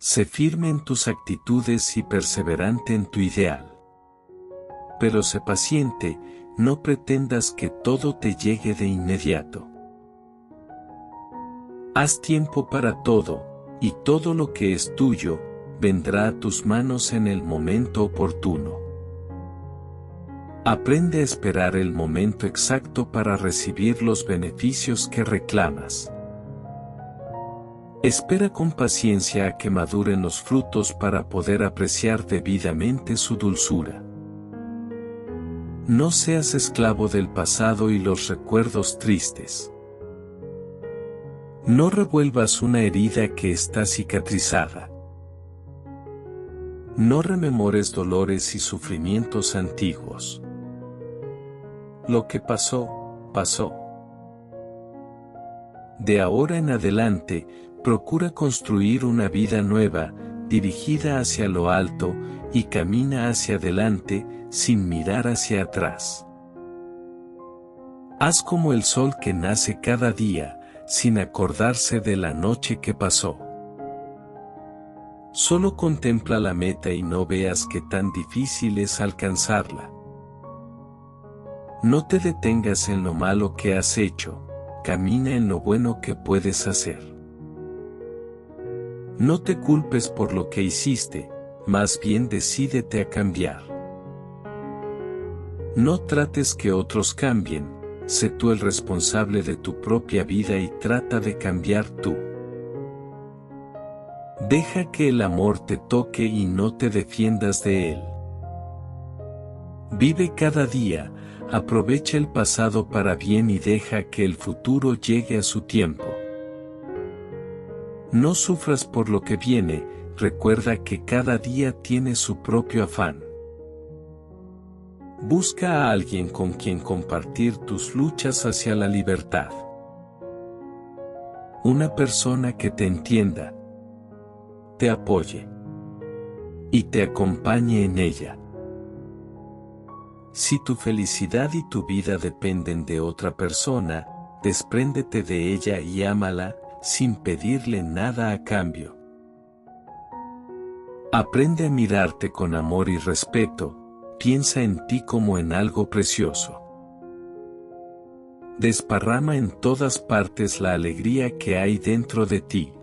Sé firme en tus actitudes y perseverante en tu ideal. Pero sé paciente, no pretendas que todo te llegue de inmediato. Haz tiempo para todo, y todo lo que es tuyo, vendrá a tus manos en el momento oportuno. Aprende a esperar el momento exacto para recibir los beneficios que reclamas. Espera con paciencia a que maduren los frutos para poder apreciar debidamente su dulzura. No seas esclavo del pasado y los recuerdos tristes. No revuelvas una herida que está cicatrizada. No rememores dolores y sufrimientos antiguos. Lo que pasó, pasó. De ahora en adelante, procura construir una vida nueva, dirigida hacia lo alto, y camina hacia adelante, sin mirar hacia atrás. Haz como el sol que nace cada día, sin acordarse de la noche que pasó. Solo contempla la meta y no veas qué tan difícil es alcanzarla. No te detengas en lo malo que has hecho, camina en lo bueno que puedes hacer. No te culpes por lo que hiciste, más bien decídete a cambiar. No trates que otros cambien, sé tú el responsable de tu propia vida y trata de cambiar tú. Deja que el amor te toque y no te defiendas de él. Vive cada día, aprovecha el pasado para bien y deja que el futuro llegue a su tiempo. No sufras por lo que viene, recuerda que cada día tiene su propio afán. Busca a alguien con quien compartir tus luchas hacia la libertad. Una persona que te entienda, te apoye y te acompañe en ella. Si tu felicidad y tu vida dependen de otra persona, despréndete de ella y ámala, sin pedirle nada a cambio. Aprende a mirarte con amor y respeto, piensa en ti como en algo precioso. Desparrama en todas partes la alegría que hay dentro de ti.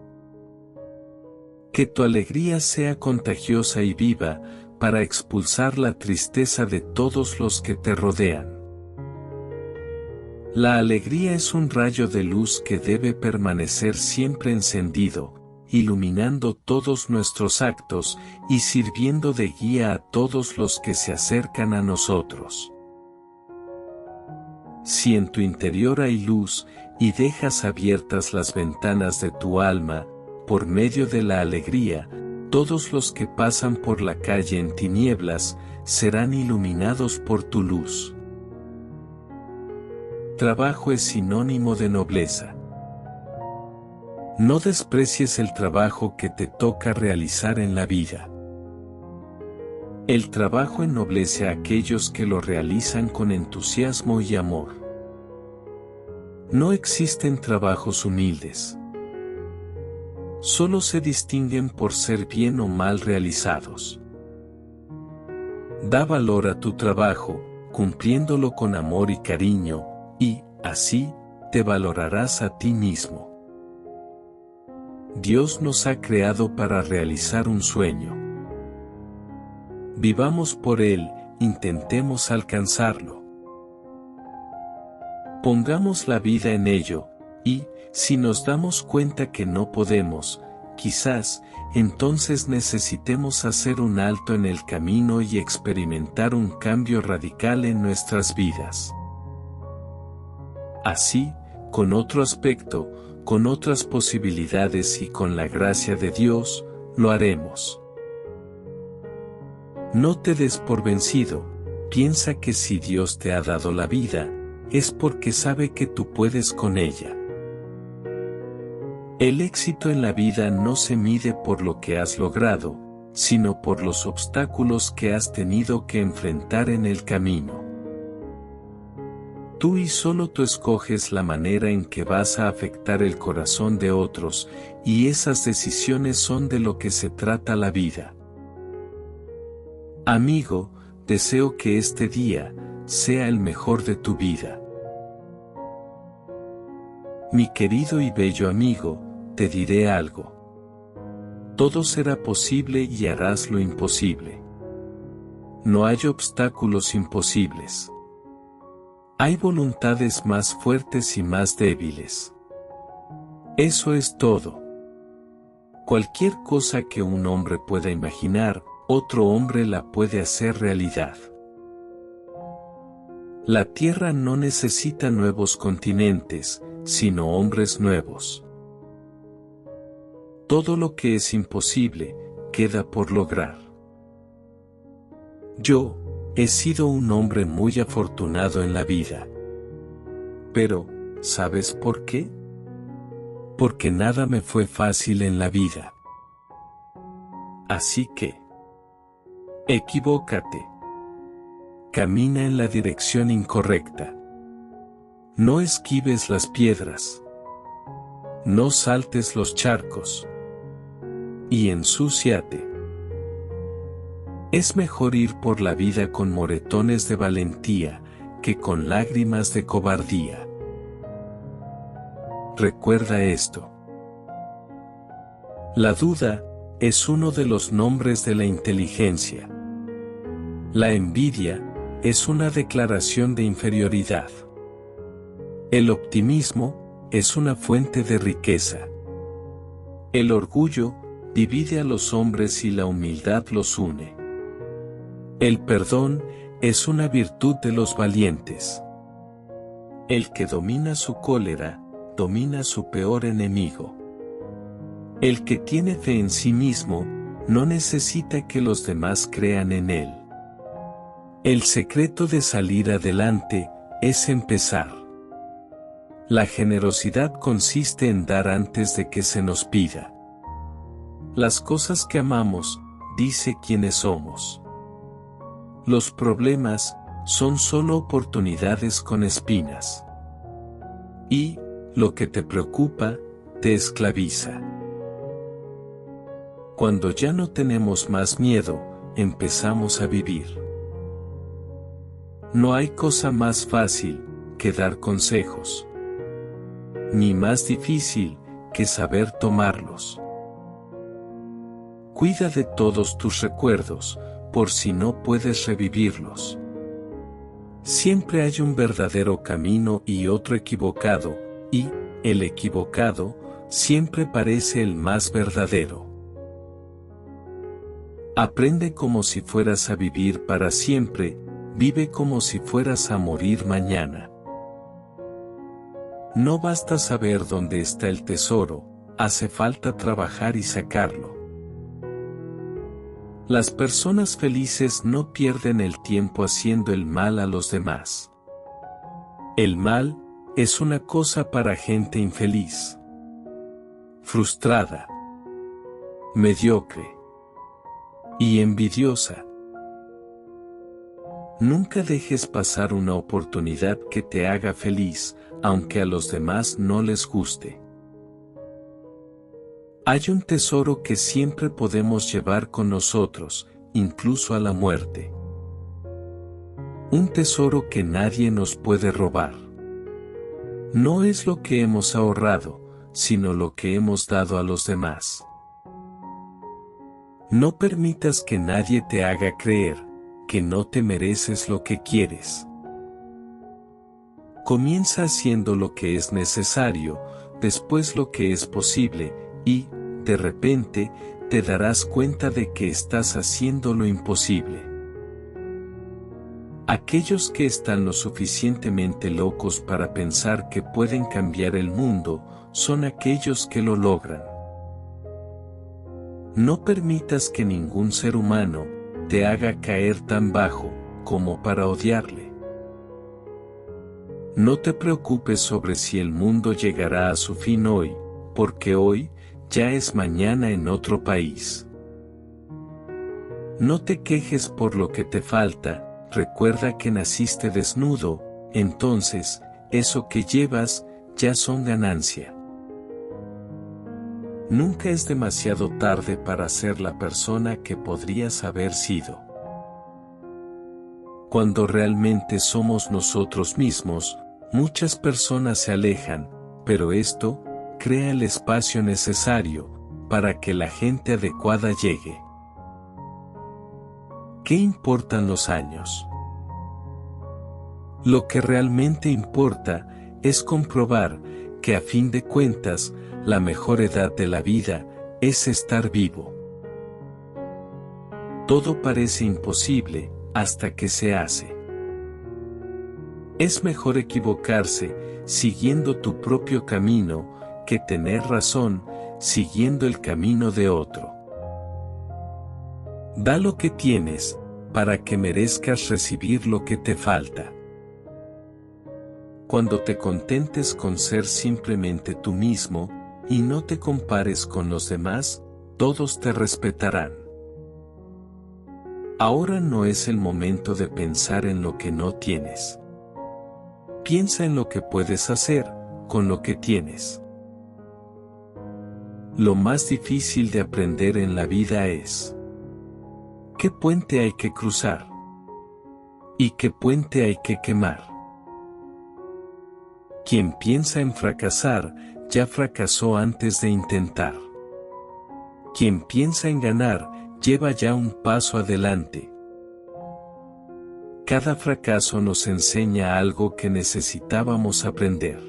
Que tu alegría sea contagiosa y viva, para expulsar la tristeza de todos los que te rodean. La alegría es un rayo de luz que debe permanecer siempre encendido, iluminando todos nuestros actos y sirviendo de guía a todos los que se acercan a nosotros. Si en tu interior hay luz, y dejas abiertas las ventanas de tu alma, por medio de la alegría, todos los que pasan por la calle en tinieblas, serán iluminados por tu luz. Trabajo es sinónimo de nobleza. No desprecies el trabajo que te toca realizar en la vida. El trabajo ennoblece a aquellos que lo realizan con entusiasmo y amor. No existen trabajos humildes. Solo se distinguen por ser bien o mal realizados. Da valor a tu trabajo, cumpliéndolo con amor y cariño, y, así, te valorarás a ti mismo. Dios nos ha creado para realizar un sueño. Vivamos por él, intentemos alcanzarlo. Pongamos la vida en ello, y, si nos damos cuenta que no podemos, quizás, entonces necesitemos hacer un alto en el camino y experimentar un cambio radical en nuestras vidas. Así, con otro aspecto, con otras posibilidades y con la gracia de Dios, lo haremos. No te des por vencido, piensa que si Dios te ha dado la vida, es porque sabe que tú puedes con ella. El éxito en la vida no se mide por lo que has logrado, sino por los obstáculos que has tenido que enfrentar en el camino. Tú y solo tú escoges la manera en que vas a afectar el corazón de otros, y esas decisiones son de lo que se trata la vida. Amigo, deseo que este día sea el mejor de tu vida. Mi querido y bello amigo, te diré algo. Todo será posible y harás lo imposible. No hay obstáculos imposibles. Hay voluntades más fuertes y más débiles. Eso es todo. Cualquier cosa que un hombre pueda imaginar, otro hombre la puede hacer realidad. La Tierra no necesita nuevos continentes, sino hombres nuevos. Todo lo que es imposible, queda por lograr. Yo, he sido un hombre muy afortunado en la vida. Pero, ¿sabes por qué? Porque nada me fue fácil en la vida. Así que, equivócate. Camina en la dirección incorrecta. No esquives las piedras. No saltes los charcos. Y ensúciate. Es mejor ir por la vida con moretones de valentía, que con lágrimas de cobardía. Recuerda esto. La duda es uno de los nombres de la inteligencia. La envidia es una declaración de inferioridad. El optimismo es una fuente de riqueza. El orgullo divide a los hombres y la humildad los une. El perdón es una virtud de los valientes. El que domina su cólera, domina su peor enemigo. El que tiene fe en sí mismo, no necesita que los demás crean en él. El secreto de salir adelante es empezar. La generosidad consiste en dar antes de que se nos pida. Las cosas que amamos, dice quiénes somos. Los problemas son solo oportunidades con espinas. Y, lo que te preocupa, te esclaviza. Cuando ya no tenemos más miedo, empezamos a vivir. No hay cosa más fácil que dar consejos, ni más difícil que saber tomarlos. Cuida de todos tus recuerdos, por si no puedes revivirlos. Siempre hay un verdadero camino y otro equivocado, y el equivocado siempre parece el más verdadero. Aprende como si fueras a vivir para siempre, vive como si fueras a morir mañana. No basta saber dónde está el tesoro, hace falta trabajar y sacarlo. Las personas felices no pierden el tiempo haciendo el mal a los demás. El mal es una cosa para gente infeliz, frustrada, mediocre y envidiosa. Nunca dejes pasar una oportunidad que te haga feliz, aunque a los demás no les guste. Hay un tesoro que siempre podemos llevar con nosotros, incluso a la muerte. Un tesoro que nadie nos puede robar. No es lo que hemos ahorrado, sino lo que hemos dado a los demás. No permitas que nadie te haga creer que no te mereces lo que quieres. Comienza haciendo lo que es necesario, después lo que es posible, y, de repente, te darás cuenta de que estás haciendo lo imposible. Aquellos que están lo suficientemente locos para pensar que pueden cambiar el mundo, son aquellos que lo logran. No permitas que ningún ser humano te haga caer tan bajo como para odiarle. No te preocupes sobre si el mundo llegará a su fin hoy, porque hoy ya es mañana en otro país. No te quejes por lo que te falta, recuerda que naciste desnudo, entonces, eso que llevas, ya son ganancia. Nunca es demasiado tarde para ser la persona que podrías haber sido. Cuando realmente somos nosotros mismos, muchas personas se alejan, pero esto crea el espacio necesario para que la gente adecuada llegue. ¿Qué importan los años? Lo que realmente importa es comprobar que a fin de cuentas, la mejor edad de la vida es estar vivo. Todo parece imposible hasta que se hace. Es mejor equivocarse siguiendo tu propio camino que tener razón siguiendo el camino de otro. Da lo que tienes para que merezcas recibir lo que te falta. Cuando te contentes con ser simplemente tú mismo, y no te compares con los demás, todos te respetarán. Ahora no es el momento de pensar en lo que no tienes. Piensa en lo que puedes hacer con lo que tienes. Lo más difícil de aprender en la vida es: ¿qué puente hay que cruzar? ¿Y qué puente hay que quemar? Quien piensa en fracasar, ya fracasó antes de intentar. Quien piensa en ganar, lleva ya un paso adelante. Cada fracaso nos enseña algo que necesitábamos aprender.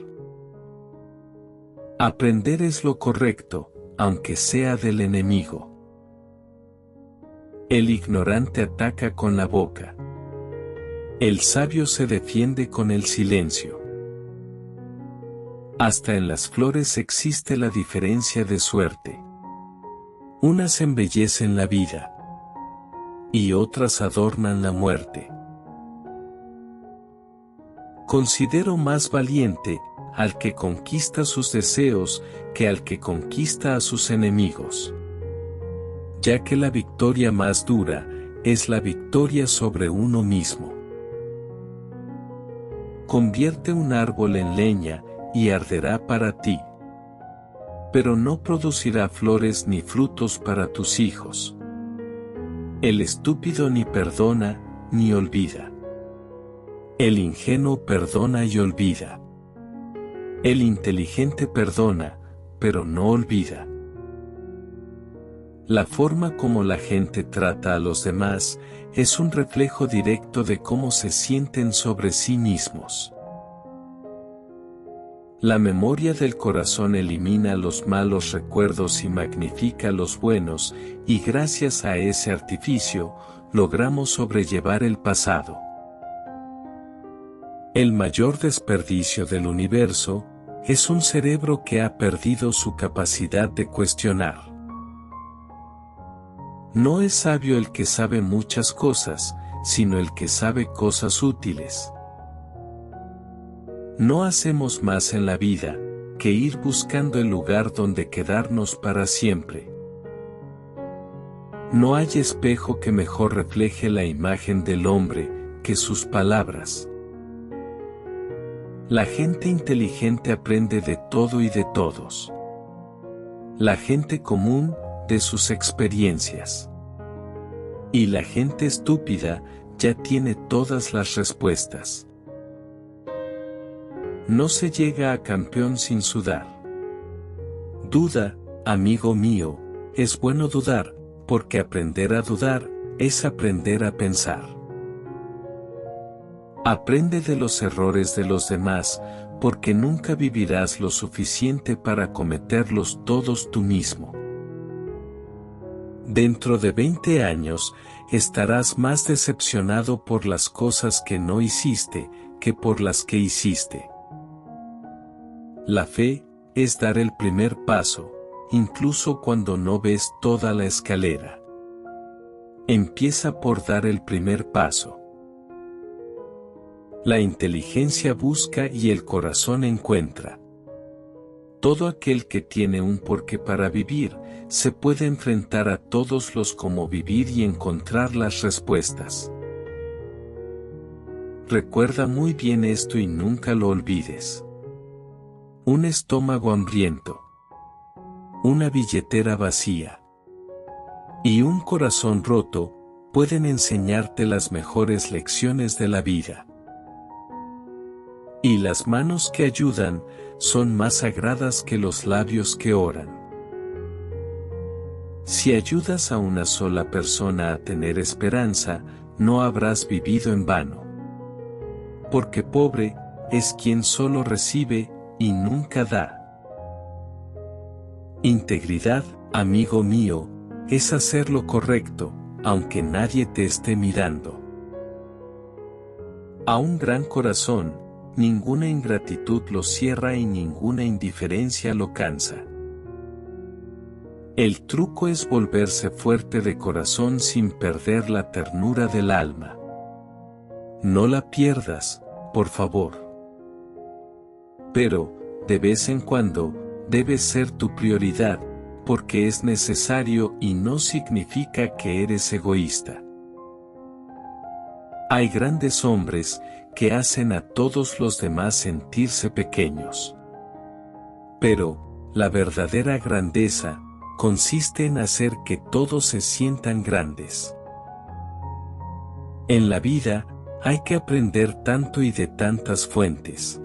Aprender es lo correcto, aunque sea del enemigo. El ignorante ataca con la boca. El sabio se defiende con el silencio. Hasta en las flores existe la diferencia de suerte. Unas embellecen la vida y otras adornan la muerte. Considero más valiente al que conquista sus deseos que al que conquista a sus enemigos, ya que la victoria más dura es la victoria sobre uno mismo. Convierte un árbol en leña y arderá para ti, pero no producirá flores ni frutos para tus hijos. El estúpido ni perdona, ni olvida. El ingenuo perdona y olvida. El inteligente perdona, pero no olvida. La forma como la gente trata a los demás es un reflejo directo de cómo se sienten sobre sí mismos. La memoria del corazón elimina los malos recuerdos y magnifica los buenos, y gracias a ese artificio, logramos sobrellevar el pasado. El mayor desperdicio del universo es un cerebro que ha perdido su capacidad de cuestionar. No es sabio el que sabe muchas cosas, sino el que sabe cosas útiles. No hacemos más en la vida que ir buscando el lugar donde quedarnos para siempre. No hay espejo que mejor refleje la imagen del hombre que sus palabras. La gente inteligente aprende de todo y de todos. La gente común, de sus experiencias. Y la gente estúpida, ya tiene todas las respuestas. No se llega a campeón sin sudar. Duda, amigo mío, es bueno dudar, porque aprender a dudar, es aprender a pensar. Aprende de los errores de los demás, porque nunca vivirás lo suficiente para cometerlos todos tú mismo. Dentro de 20 años, estarás más decepcionado por las cosas que no hiciste, que por las que hiciste. La fe es dar el primer paso, incluso cuando no ves toda la escalera. Empieza por dar el primer paso. La inteligencia busca y el corazón encuentra. Todo aquel que tiene un porqué para vivir, se puede enfrentar a todos los cómo vivir y encontrar las respuestas. Recuerda muy bien esto y nunca lo olvides. Un estómago hambriento, una billetera vacía y un corazón roto pueden enseñarte las mejores lecciones de la vida. Y las manos que ayudan son más sagradas que los labios que oran. Si ayudas a una sola persona a tener esperanza, no habrás vivido en vano. Porque pobre es quien solo recibe y nunca da. Integridad, amigo mío, es hacer lo correcto, aunque nadie te esté mirando. A un gran corazón, ninguna ingratitud lo cierra y ninguna indiferencia lo cansa. El truco es volverse fuerte de corazón sin perder la ternura del alma. No la pierdas, por favor. Pero, de vez en cuando, debe ser tu prioridad, porque es necesario y no significa que eres egoísta. Hay grandes hombres que hacen a todos los demás sentirse pequeños. Pero, la verdadera grandeza consiste en hacer que todos se sientan grandes. En la vida, hay que aprender tanto y de tantas fuentes.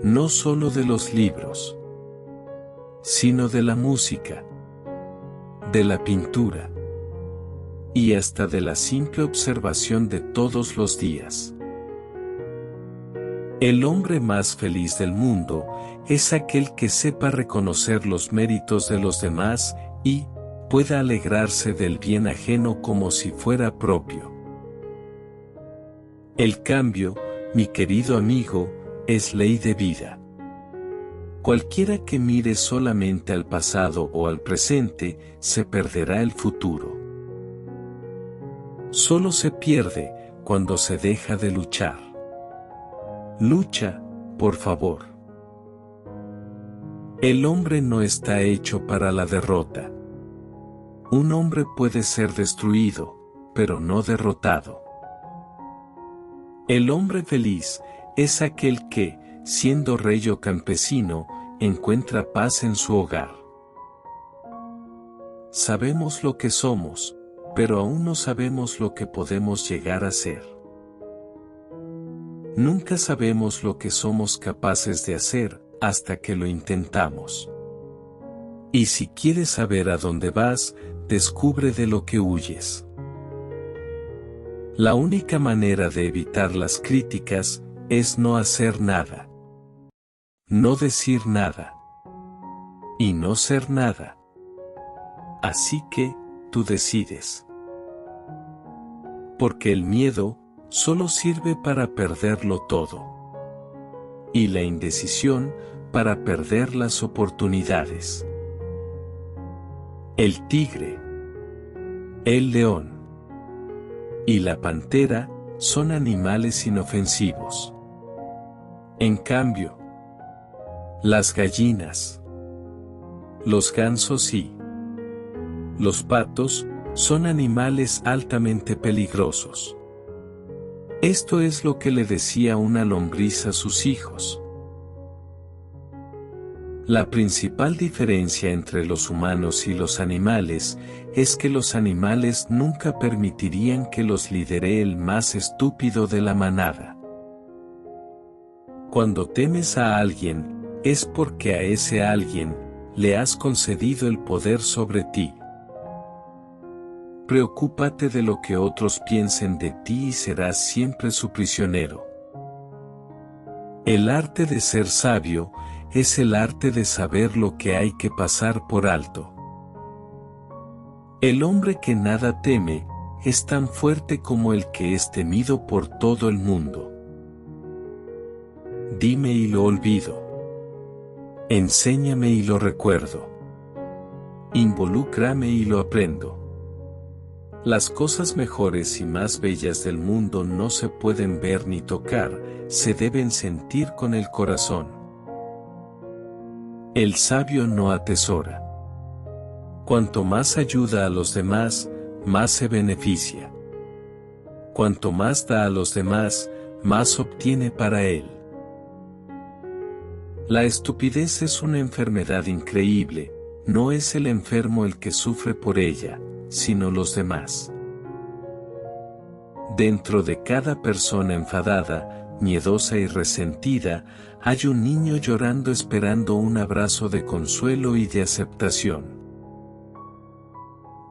No solo de los libros, sino de la música, de la pintura, y hasta de la simple observación de todos los días. El hombre más feliz del mundo es aquel que sepa reconocer los méritos de los demás y pueda alegrarse del bien ajeno como si fuera propio. El cambio, mi querido amigo, es ley de vida. Cualquiera que mire solamente al pasado o al presente, se perderá el futuro. Solo se pierde cuando se deja de luchar. Lucha, por favor. El hombre no está hecho para la derrota. Un hombre puede ser destruido, pero no derrotado. El hombre feliz es aquel que, siendo rey o campesino, encuentra paz en su hogar. Sabemos lo que somos, pero aún no sabemos lo que podemos llegar a ser. Nunca sabemos lo que somos capaces de hacer hasta que lo intentamos. Y si quieres saber a dónde vas, descubre de lo que huyes. La única manera de evitar las críticas es no hacer nada, no decir nada y no ser nada. Así que, tú decides. Porque el miedo solo sirve para perderlo todo. Y la indecisión para perder las oportunidades. El tigre, el león y la pantera son animales inofensivos. En cambio, las gallinas, los gansos y los patos son animales altamente peligrosos. Esto es lo que le decía una lombriz a sus hijos. La principal diferencia entre los humanos y los animales es que los animales nunca permitirían que los lidere el más estúpido de la manada. Cuando temes a alguien, es porque a ese alguien le has concedido el poder sobre ti. Preocúpate de lo que otros piensen de ti y serás siempre su prisionero. El arte de ser sabio es el arte de saber lo que hay que pasar por alto. El hombre que nada teme es tan fuerte como el que es temido por todo el mundo. Dime y lo olvido. Enséñame y lo recuerdo. Involúcrame y lo aprendo. Las cosas mejores y más bellas del mundo no se pueden ver ni tocar, se deben sentir con el corazón. El sabio no atesora. Cuanto más ayuda a los demás, más se beneficia. Cuanto más da a los demás, más obtiene para él. La estupidez es una enfermedad increíble, no es el enfermo el que sufre por ella, sino los demás. Dentro de cada persona enfadada, miedosa y resentida, hay un niño llorando esperando un abrazo de consuelo y de aceptación.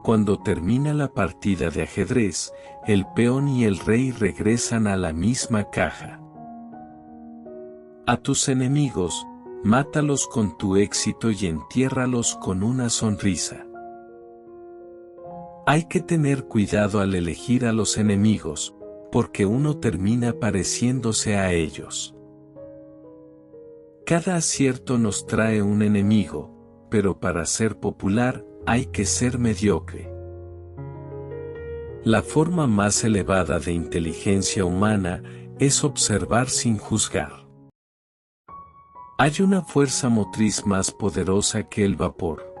Cuando termina la partida de ajedrez, el peón y el rey regresan a la misma caja. A tus enemigos, mátalos con tu éxito y entiérralos con una sonrisa. Hay que tener cuidado al elegir a los enemigos, porque uno termina pareciéndose a ellos. Cada acierto nos trae un enemigo, pero para ser popular, hay que ser mediocre. La forma más elevada de inteligencia humana es observar sin juzgar. Hay una fuerza motriz más poderosa que el vapor,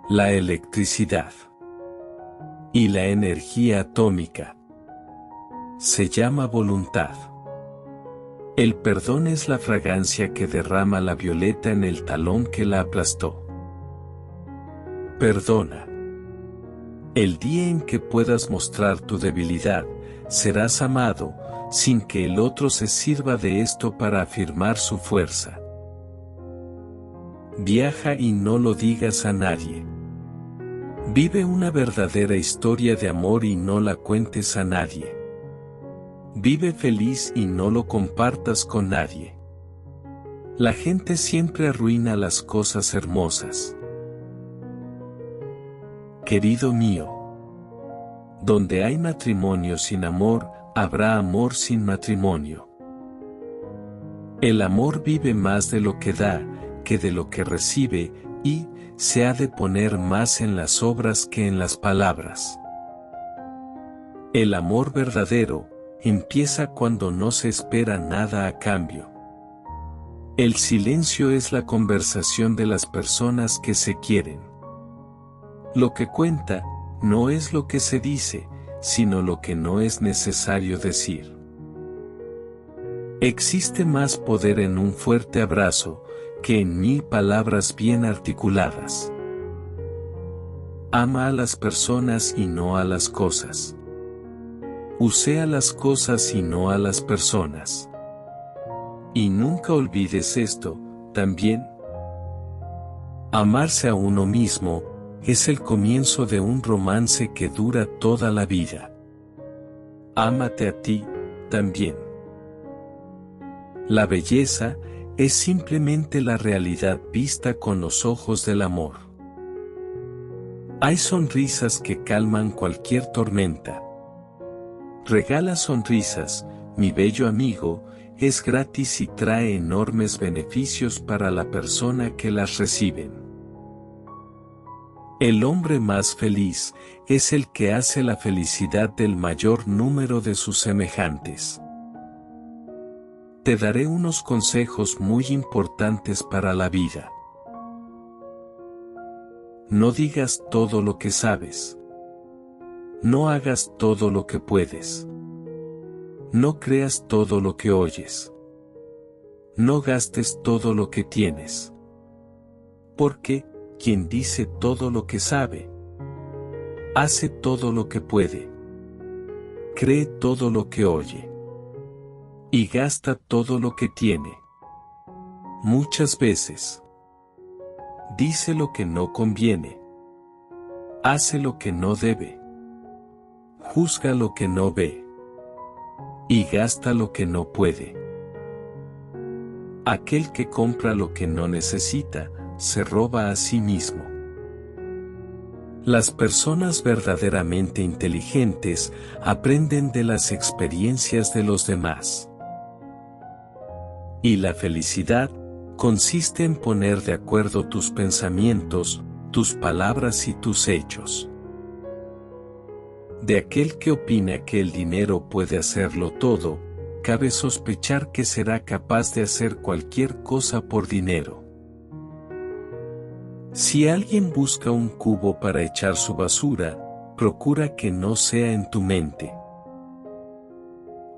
la electricidad y la energía atómica. Se llama voluntad. El perdón es la fragancia que derrama la violeta en el talón que la aplastó. Perdona. El día en que puedas mostrar tu debilidad, serás amado, sin que el otro se sirva de esto para afirmar su fuerza. Viaja y no lo digas a nadie. Vive una verdadera historia de amor y no la cuentes a nadie. Vive feliz y no lo compartas con nadie. La gente siempre arruina las cosas hermosas. Querido mío, donde hay matrimonio sin amor, habrá amor sin matrimonio. El amor vive más de lo que da, que de lo que recibe, y se ha de poner más en las obras que en las palabras. El amor verdadero empieza cuando no se espera nada a cambio. El silencio es la conversación de las personas que se quieren. Lo que cuenta, no es lo que se dice, sino lo que no es necesario decir. Existe más poder en un fuerte abrazo, que en 1000 palabras bien articuladas. Ama a las personas y no a las cosas. Use a las cosas y no a las personas. Y nunca olvides esto, también. Amarse a uno mismo, es el comienzo de un romance que dura toda la vida. Ámate a ti, también. La belleza es simplemente la realidad vista con los ojos del amor. Hay sonrisas que calman cualquier tormenta. Regala sonrisas, mi bello amigo, es gratis y trae enormes beneficios para la persona que las reciben. El hombre más feliz es el que hace la felicidad del mayor número de sus semejantes. Te daré unos consejos muy importantes para la vida. No digas todo lo que sabes. No hagas todo lo que puedes. No creas todo lo que oyes. No gastes todo lo que tienes. Porque, quien dice todo lo que sabe, hace todo lo que puede, cree todo lo que oye, y gasta todo lo que tiene. Muchas veces, dice lo que no conviene, hace lo que no debe, juzga lo que no ve, y gasta lo que no puede. Aquel que compra lo que no necesita, se roba a sí mismo. Las personas verdaderamente inteligentes aprenden de las experiencias de los demás. Y la felicidad consiste en poner de acuerdo tus pensamientos, tus palabras y tus hechos. De aquel que opina que el dinero puede hacerlo todo, cabe sospechar que será capaz de hacer cualquier cosa por dinero. Si alguien busca un cubo para echar su basura, procura que no sea en tu mente.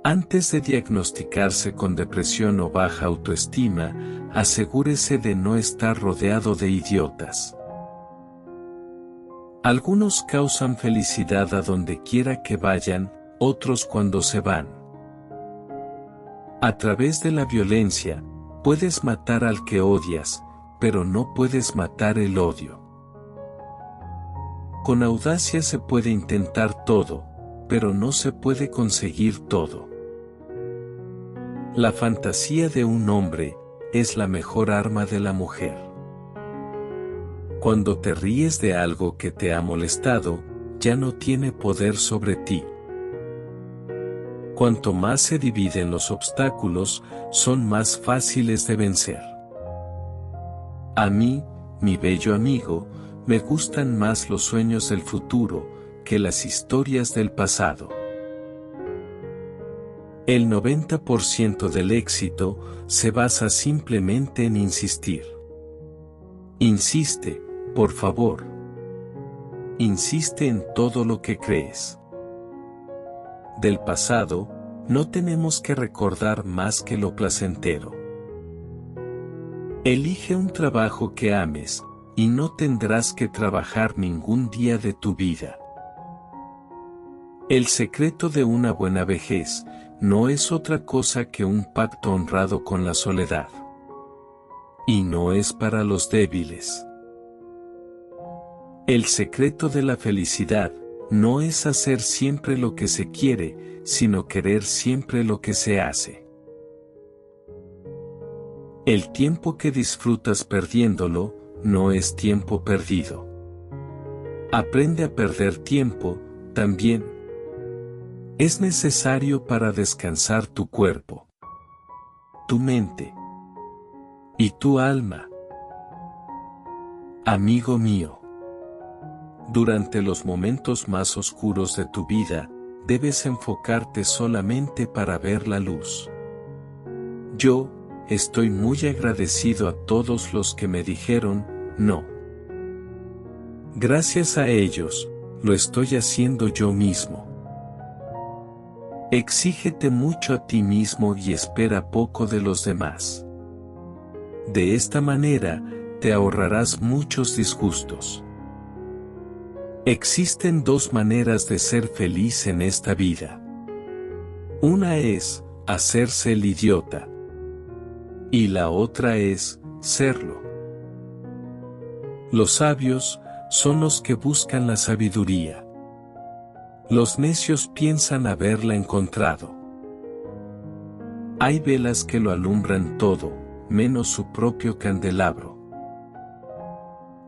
Antes de diagnosticarse con depresión o baja autoestima, asegúrese de no estar rodeado de idiotas. Algunos causan felicidad a donde quiera que vayan, otros cuando se van. A través de la violencia, puedes matar al que odias, pero no puedes matar el odio. Con audacia se puede intentar todo, pero no se puede conseguir todo. La fantasía de un hombre es la mejor arma de la mujer. Cuando te ríes de algo que te ha molestado, ya no tiene poder sobre ti. Cuanto más se dividen los obstáculos, son más fáciles de vencer. A mí, mi bello amigo, me gustan más los sueños del futuro que las historias del pasado. El 90% del éxito se basa simplemente en insistir. Insiste, por favor. Insiste en todo lo que crees. Del pasado, no tenemos que recordar más que lo placentero. Elige un trabajo que ames, y no tendrás que trabajar ningún día de tu vida. El secreto de una buena vejez no es otra cosa que un pacto honrado con la soledad. Y no es para los débiles. El secreto de la felicidad no es hacer siempre lo que se quiere, sino querer siempre lo que se hace. El tiempo que disfrutas perdiéndolo, no es tiempo perdido. Aprende a perder tiempo, también. Es necesario para descansar tu cuerpo, tu mente y tu alma. Amigo mío, durante los momentos más oscuros de tu vida, debes enfocarte solamente para ver la luz. Yo, estoy muy agradecido a todos los que me dijeron, no. Gracias a ellos, lo estoy haciendo yo mismo. Exígete mucho a ti mismo y espera poco de los demás. De esta manera, te ahorrarás muchos disgustos. Existen dos maneras de ser feliz en esta vida. Una es hacerse el idiota. Y la otra es serlo. Los sabios son los que buscan la sabiduría. Los necios piensan haberla encontrado. Hay velas que lo alumbran todo, menos su propio candelabro.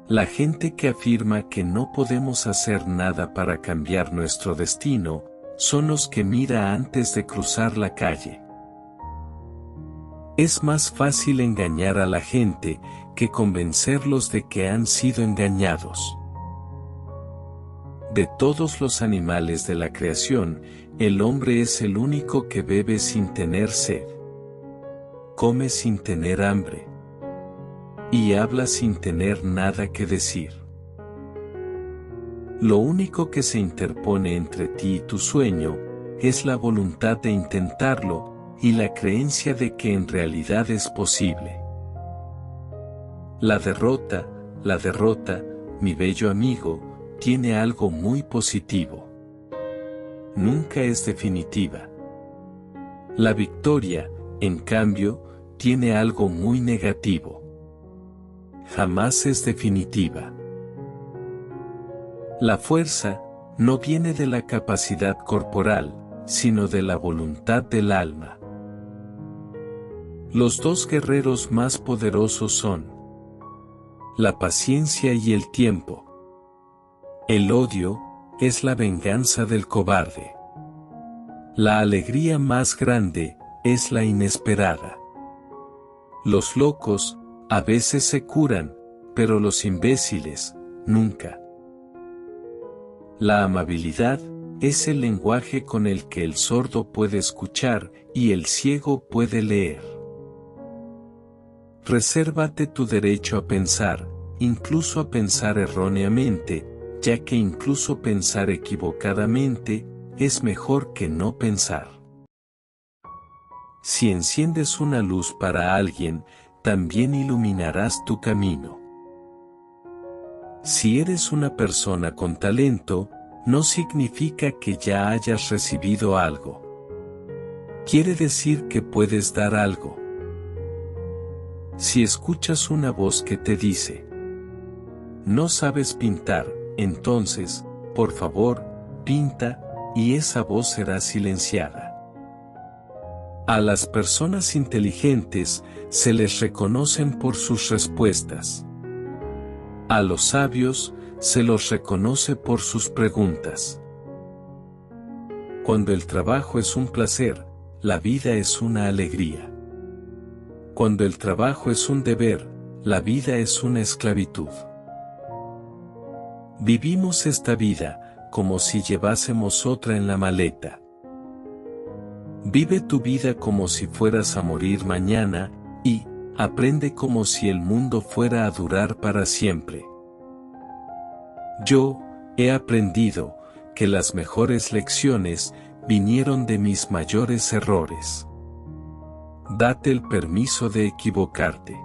La gente que afirma que no podemos hacer nada para cambiar nuestro destino, son los que mira antes de cruzar la calle. Es más fácil engañar a la gente que convencerlos de que han sido engañados. De todos los animales de la creación, el hombre es el único que bebe sin tener sed. Come sin tener hambre. Y habla sin tener nada que decir. Lo único que se interpone entre ti y tu sueño, es la voluntad de intentarlo, y la creencia de que en realidad es posible. La derrota, mi bello amigo, tiene algo muy positivo. Nunca es definitiva. La victoria, en cambio, tiene algo muy negativo. Jamás es definitiva. La fuerza, no viene de la capacidad corporal, sino de la voluntad del alma. Los dos guerreros más poderosos son la paciencia y el tiempo. El odio es la venganza del cobarde. La alegría más grande es la inesperada. Los locos a veces se curan, pero los imbéciles nunca. La amabilidad es el lenguaje con el que el sordo puede escuchar y el ciego puede leer. Resérvate tu derecho a pensar, incluso a pensar erróneamente, ya que incluso pensar equivocadamente, es mejor que no pensar. Si enciendes una luz para alguien, también iluminarás tu camino. Si eres una persona con talento, no significa que ya hayas recibido algo. Quiere decir que puedes dar algo. Si escuchas una voz que te dice, no sabes pintar, entonces, por favor, pinta, y esa voz será silenciada. A las personas inteligentes se les reconocen por sus respuestas. A los sabios se los reconoce por sus preguntas. Cuando el trabajo es un placer, la vida es una alegría. Cuando el trabajo es un deber, la vida es una esclavitud. Vivimos esta vida como si llevásemos otra en la maleta. Vive tu vida como si fueras a morir mañana, y aprende como si el mundo fuera a durar para siempre. Yo he aprendido que las mejores lecciones vinieron de mis mayores errores. Date el permiso de equivocarte.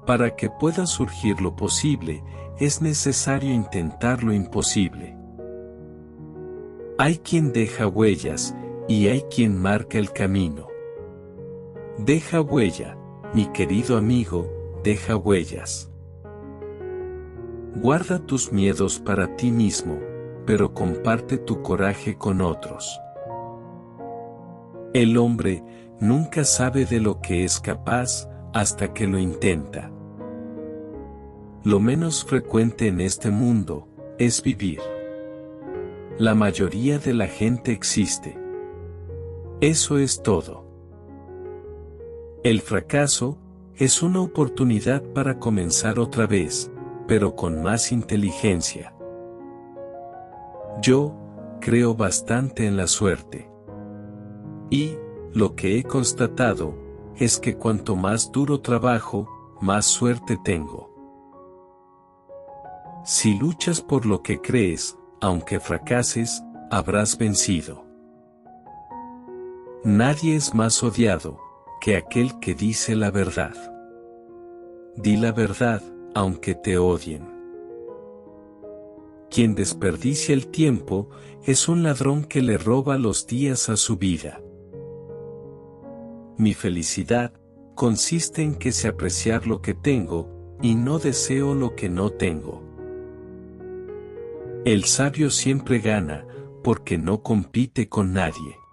Para que pueda surgir lo posible, es necesario intentar lo imposible. Hay quien deja huellas, y hay quien marca el camino. Deja huella, mi querido amigo, deja huellas. Guarda tus miedos para ti mismo, pero comparte tu coraje con otros. El hombre nunca sabe de lo que es capaz hasta que lo intenta. Lo menos frecuente en este mundo es vivir. La mayoría de la gente existe. Eso es todo. El fracaso es una oportunidad para comenzar otra vez, pero con más inteligencia. Yo creo bastante en la suerte. Y lo que he constatado es que cuanto más duro trabajo, más suerte tengo. Si luchas por lo que crees, aunque fracases, habrás vencido. Nadie es más odiado que aquel que dice la verdad. Di la verdad, aunque te odien. Quien desperdicia el tiempo es un ladrón que le roba los días a su vida. Mi felicidad consiste en que sé apreciar lo que tengo, y no deseo lo que no tengo. El sabio siempre gana, porque no compite con nadie.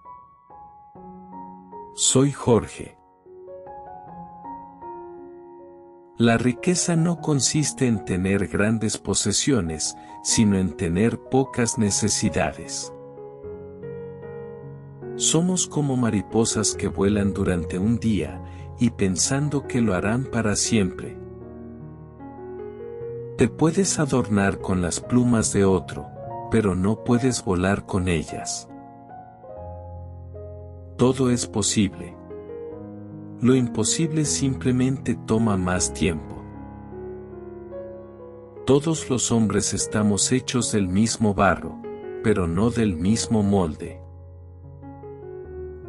Soy Jorge. La riqueza no consiste en tener grandes posesiones, sino en tener pocas necesidades. Somos como mariposas que vuelan durante un día, y pensando que lo harán para siempre. Te puedes adornar con las plumas de otro, pero no puedes volar con ellas. Todo es posible. Lo imposible simplemente toma más tiempo. Todos los hombres estamos hechos del mismo barro, pero no del mismo molde.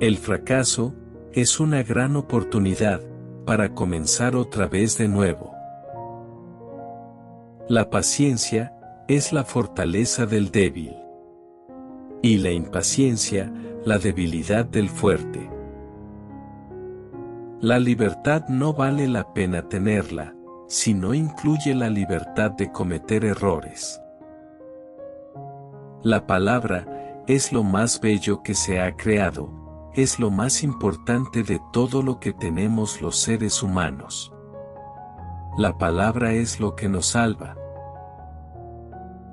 El fracaso es una gran oportunidad para comenzar otra vez de nuevo. La paciencia es la fortaleza del débil. Y la impaciencia, la debilidad del fuerte. La libertad no vale la pena tenerla, si no incluye la libertad de cometer errores. La palabra es lo más bello que se ha creado, es lo más importante de todo lo que tenemos los seres humanos. La palabra es lo que nos salva.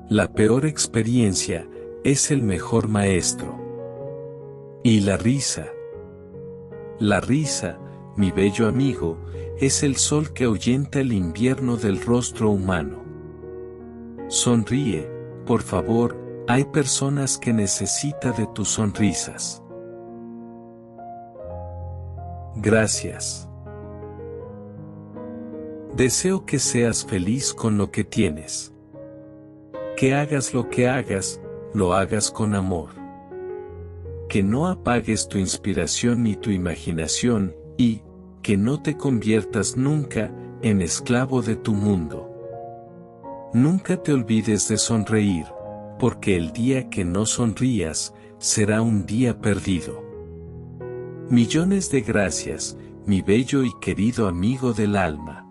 La peor experiencia es el mejor maestro. Y la risa. La risa, mi bello amigo, es el sol que ahuyenta el invierno del rostro humano. Sonríe, por favor, hay personas que necesitan de tus sonrisas. Gracias. Deseo que seas feliz con lo que tienes. Que hagas lo que hagas, lo hagas con amor. que no apagues tu inspiración ni tu imaginación, y, que no te conviertas nunca en esclavo de tu mundo. Nunca te olvides de sonreír, porque el día que no sonrías, será un día perdido. Millones de gracias, mi bello y querido amigo del alma.